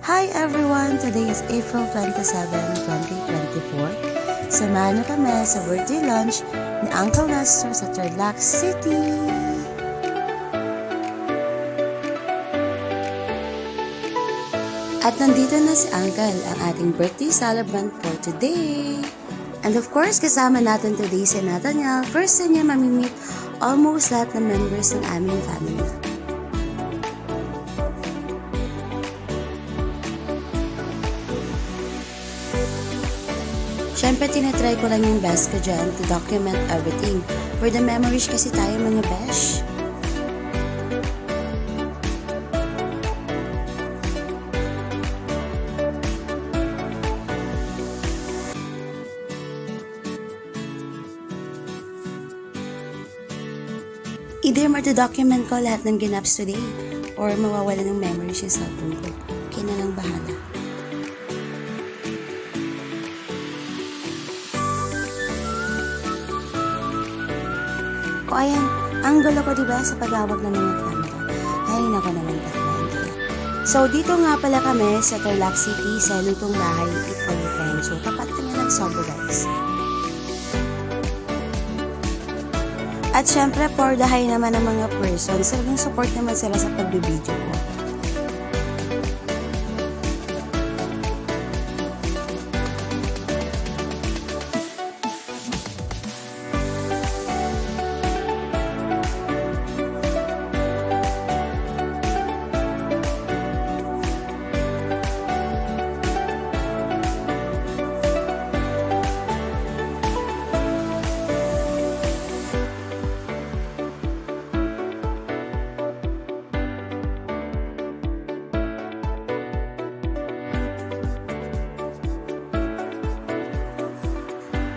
Hi everyone! Today is April 27, 2024. Samahan niyo kami sa birthday lunch ni Uncle Nestor sa Tarlac City. At nandito na si Uncle, ang ating birthday celebrant for today. And of course, kasama natin today si Nathaniel. First time niya mamimit almost lahat ng members ng aming family. Siyempre, tinatry ko lang yung best ko dyan to document everything. For the memories kasi tayo mga besh. Either ma-document ko lahat ng ginaps today or mawawala ng memories yung cellphone ko. Kaya na lang bahala. O ayan, ang gulo ko diba sa paghawak ng mga camera. Ay, nako naman ka. So, dito nga pala kami sa Tarlac City sa lutong bahay Eat for Your Friends. So, tapat kami ng Sobo guys. At syempre, for the high naman ng mga persons, talagang support naman sila sa pagbibideo ko.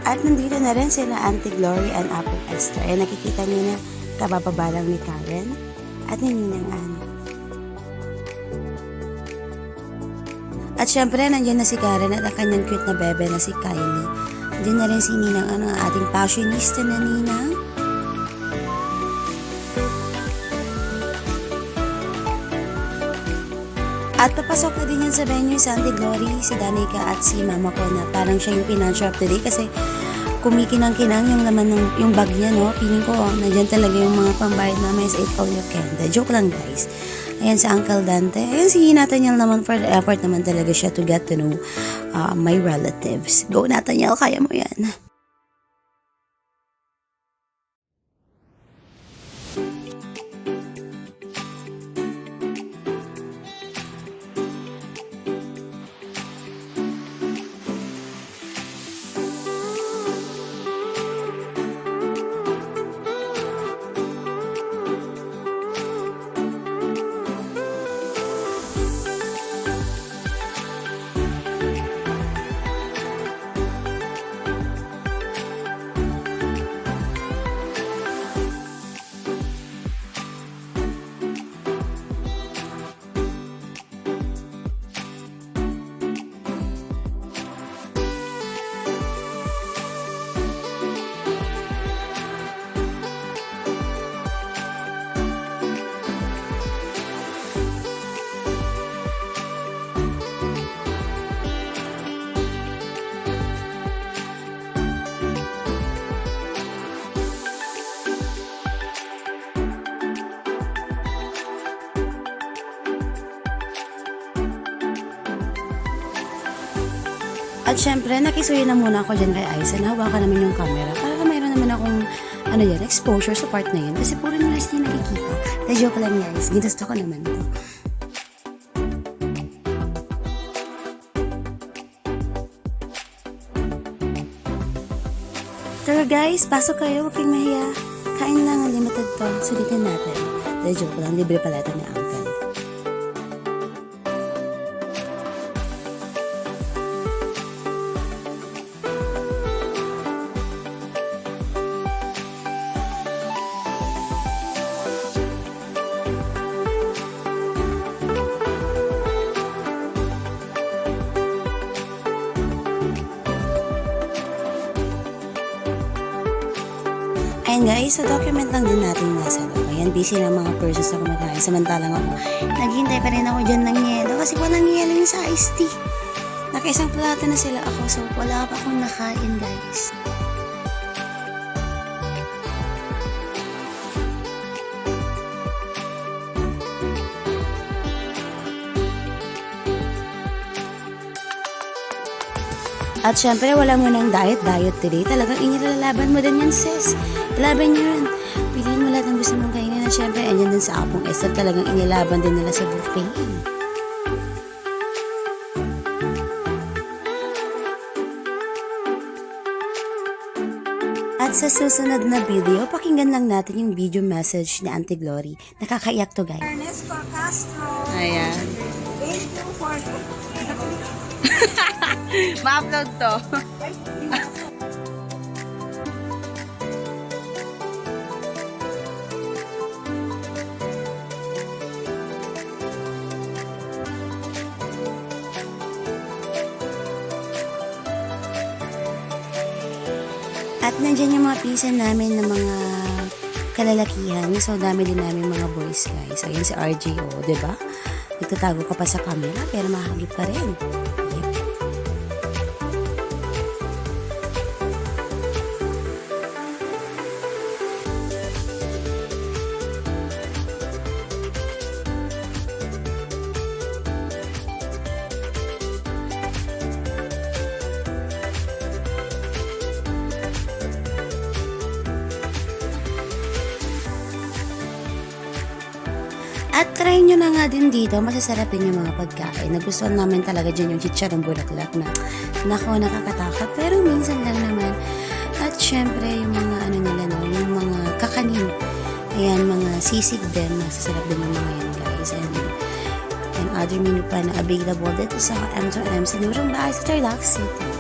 At nandito na rin sila Auntie Glory and Apple Esther. Ay nakikita niyo na kabababalang ni Karen at ni Ninang Ann. At syempre, nandiyan na si Karen at ang kanyang cute na bebe na si Kylie. Nandiyan na rin si Ninang Ann, ang ating fashionista na Ninang. At papasok na din yan sa venue si Auntie Glory, si Danica at si Mama ko na parang siya yung financial today kasi kumikinang-kinang yung laman ng yung bag niya, no? Piling ko, nandiyan talaga yung mga pambayad namin sa 8 All You Can. Joke lang, guys. Ayan si Uncle Dante. Ayan si Nathaniel naman for the effort naman talaga siya to get to know my relatives. Go, Nathaniel, kaya mo yan. At syempre, nakisuyo na muna ako dyan kay Aizen. Hawakan naman yung camera para mayroon naman akong exposure sa part na yun. Kasi puro nila siya nakikita. Na joke lang guys, ginusto ko naman to. Pero guys, pasok kayo, huwag kayong mahiya. Kain lang, limited to. Sulitin natin. Na joke lang, libre pala ito ni Uncle. Ayan guys, so document lang din natin yung nasa loob. Ayan, busy na mga persons na kumakain. Samantalang ako, naghihintay pa rin ako dyan ng yelo kasi walang yelo yung sa iced tea. Nakaisang plato na sila ako, so wala pa akong nakain guys. At syempre, wala mo ng diet today. Talagang inilalaban mo din yan, sis. Laban nyo yun. Piliin mo lahat ng gusto mong kainin. At syempre, andyan din sa Apong Esther. Talagang inilaban din nila sa buffet. At sa susunod na video, pakinggan lang natin yung video message ni Auntie Glory. Nakakaiyak to, guys. Ernesto Castro. Ayan. Thank you for... Ma-upload to. At nandyan yung mga pisa namin ng mga kalalakihan. So, dami din namin mga boys, guys. Ayan si RJO, diba? Nagtatago ka pa sa camera, pero mahagip pa rin. Yep. At try nyo na nga din dito, masasarap din yung mga pagkain. Nagustuhan namin talaga dyan yung chicharong bulaklak na nako, nakakatakot. Pero minsan lang naman. At syempre, yung mga ano nila, no, yung mga kakanin. Ayan, mga sisig din. Masasarap din yung mga yan, guys. And other menu pa na available dito sa M2M sa Durong Bahay sa Tarlac City.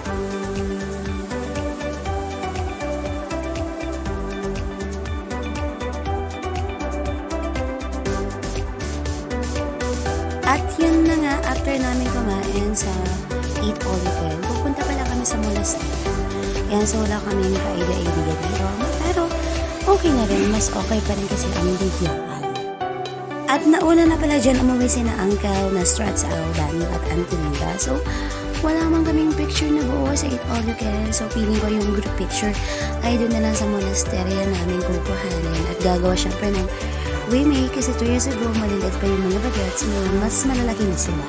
At yun na nga, after namin kumain sa Eat All You Can, pupunta pala kami sa monastery. Yan, so wala kami kaida-idea dito. Pero okay na rin, mas okay pa rin kasi ang bigyan. At nauna na pala dyan umuwi si na Uncle na Strats Alban at Auntie Linda. So wala man kaming picture na buo sa Eat All You Can. So feeling ko yung group picture ay doon na lang sa monastery namin kukuhanin. At gagawa syempre ng remake kasi 2 years ago malilit pa yung mga bagets, ngayon mas malalaki na sila.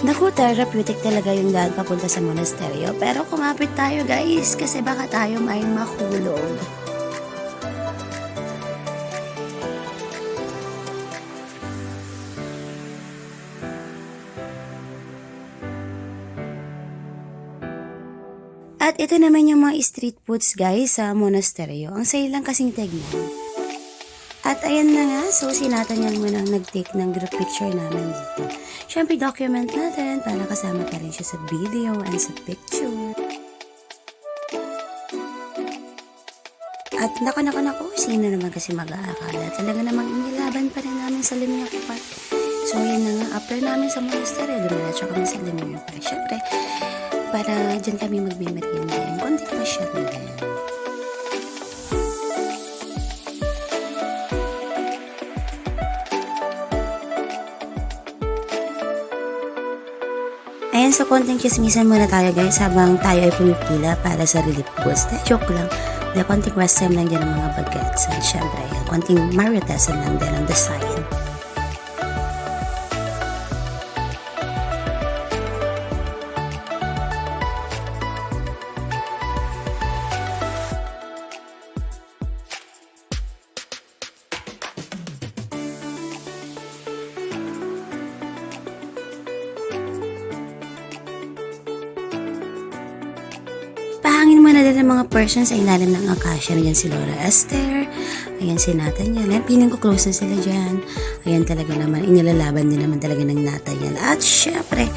Naku, therapeutic talaga yung daan papunta sa monasteryo. Pero kumapit tayo guys, kasi baka tayo may mahulog. At ito naman yung mga street foods guys sa monasteryo. Ang saya lang kasing tignan. At ayan na nga, so sinatan niya muna nag-take ng group picture namin dito. Siyempre document natin para kasama pa rin siya sa video and sa picture. At naku, sino naman kasi mag-aakala? Talaga namang inilaban pa rin namin sa Limya Kupat. So yun na nga, after namin sa monastery, dumiretso kami sa Limya Kupat. Siyempre, para dyan kami magmimerienda. Konti pa siya din. Ayan, so konting chismisan muna tayo guys habang tayo ay pumipila para sa relief goods. Joke lang. Dahil konting western lang dyan ng mga bagets. At syempre, konting maritasan lang din ang design. Pahangin muna din kanilang mga persons sa ilalim ng akasya. Ayan si Laura Esther. Ayan si Nathaniel. Ayan, piling ko close na sila dyan. Ayan talaga naman. Inilalaban din naman talaga ng Nathaniel. At syempre,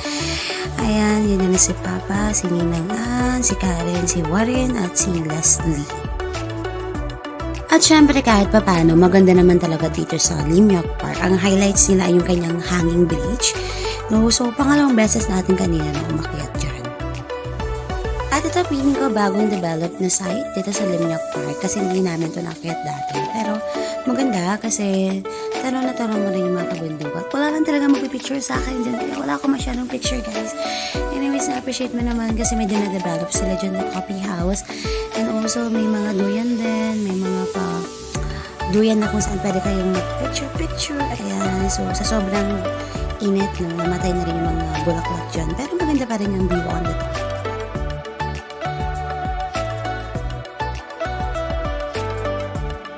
ayan, yun na si Papa, si Ninang Ann, si Karen, si Warren, at si Leslie. At syempre kahit pa paano, maganda naman talaga dito sa Limyock Park. Ang highlights nila ay yung kanyang hanging bridge. No, so pangalawang beses natin kanina na umakyat dyan. At ito feeling ko bagong developed na site dito sa Limyock Park kasi hindi namin ito nakyat dati. Pero maganda kasi taro na taro mo rin yung mga kabundukan. Wala lang talaga magpipicture sa akin dyan. Kaya wala ako masyadong picture guys. Anyways, na-appreciate mo naman kasi medyo na-develop sila dyan ng coffee house. And also may mga duyan din. May mga duyan na kung saan pwede kayong mag-picture. Ayan. So sa sobrang init, no, namatay na rin yung mga bulaklak dyan. Pero maganda pa rin yung view on the top.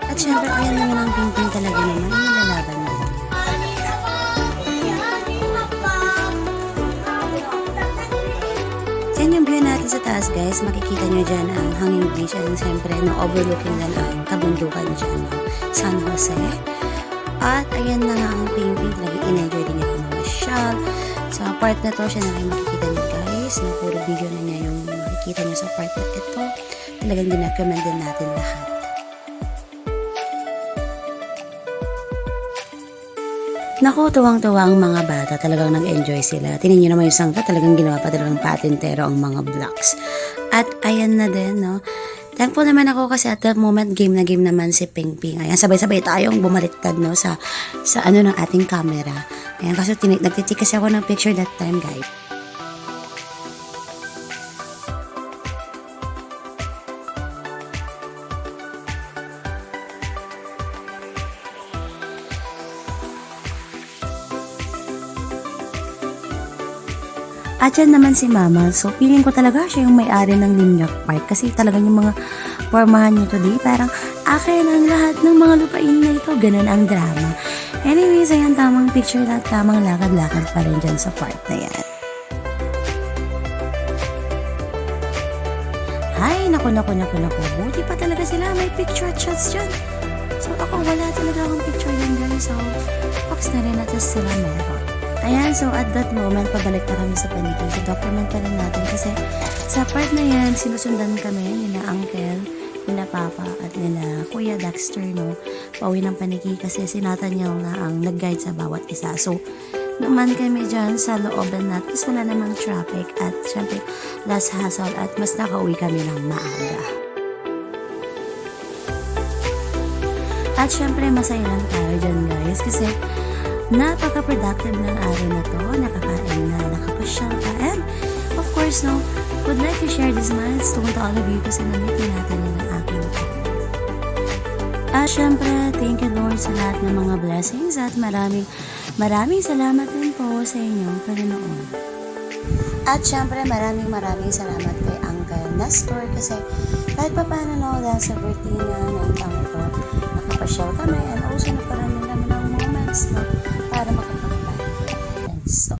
At syempre, ayan naman ang painting talaga naman. Yung nilalaban mo. Yan yung view natin sa taas, guys. Makikita nyo dyan ang hanging bridge. And syempre, no, overlooking na ang kabundukan dyan, no, San Jose. At ayan na nga ang painting. Talagang in-enjoy din ako mamasyal. Sa part na to, siya na rin makikita nyo, guys. No, puro video na niya yung makikita nyo sa part na ito. Talagang dinacommend din natin lahat. Naku, tuwang-tuwa ang mga bata. Talagang nag-enjoy sila. Tingnan nyo naman yung sangka. Talagang ginawa pa talagang patintero ang mga blocks. At ayan na din, no. Thankful naman ako kasi at that moment, game na game naman si Ping Ping. Ayan, sabay-sabay tayong bumaliktad, no, sa ano ng ating camera. Ayan, kasi nagtitik kasi ako ng picture that time, guys. At yan naman si Mama. So, feeling ko talaga siya yung may-ari ng Limyock Park. Kasi talagang yung mga formahan niyo today, parang akin ang lahat ng mga lupain na ito. Ganun ang drama. Anyways, ayan, tamang picture at tamang lakad-lakad pa rin dyan sa park na yan. Ay, naku. Buti pa talaga sila. May picture at shots dyan. So, ako wala talaga akong picture yan, guys. So, box na rin natin sila meron. Ayan, so at that moment, pabalik na kami sa Paniki. So, document pa rin natin kasi sa part na yan, sinusundan kami nila Uncle, nila Papa, at nila Kuya Dexter, no, pauwi ng Paniki kasi si Nathaniel nga ang nag-guide sa bawat isa. So, naman kami dyan sa looban natin, is wala namang traffic at syempre, less hassle at mas nakauwi kami ng maaga. At syempre, masaya lang tayo dyan, guys, kasi napaka-productive ng araw na to, nakakain na, nakapasyal ka, and of course, no, would like to share this milestone to all of you kasi namitin natin yun ang aking channel. At syempre, thank you Lord sa lahat ng mga blessings at maraming salamat din po sa inyong Panginoon. At syempre, maraming salamat kay Uncle Nestor kasi kahit pa paano, no, dahil sa birthday na ng taon ito,